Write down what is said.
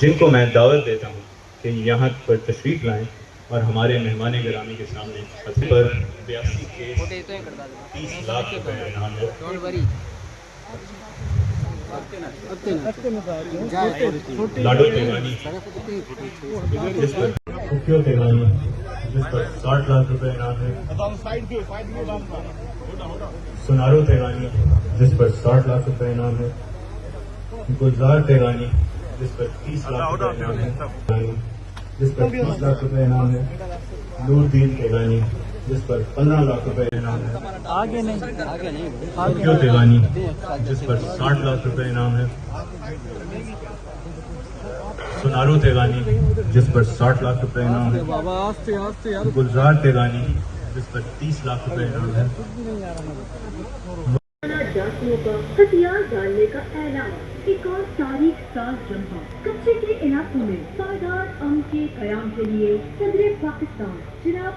जिनको मैं दावत देता हूँ कि यहाँ पर तशरीफ़ लाएँ और हमारे मेहमान गिरामी के सामने पर 82 केस 30 लाख रुपए इनाम है। लाडो तेगानी जिस पर सुखियो तेगानी जिस पर 60 लाख रुपए इनाम है। सुनारो तेगानी जिस पर 60 लाख रुपए इनाम है। गुलजार तेगानी जिस पर 30 लाख रुपए इनाम है, जिस पर 30 लाख रुपए इनाम है। नूरदीन तेगानी जिस पर 15 लाख रुपए इनाम है। आगे नहीं सुखियो तेगानी जिस पर 60 लाख रुपए इनाम है। सुनारो तेगानी जिस पर 60 लाख रुपए इनाम है। गुलजार तेगानी जिस पर 30 लाख रुपए इनाम है। डाकुओं का हथियार डालने का ऐलान, एक और तारीख साल जम्हा। कच्चे के इलाकों में पायदार अमन के कयाम के लिए सदर पाकिस्तान जनाब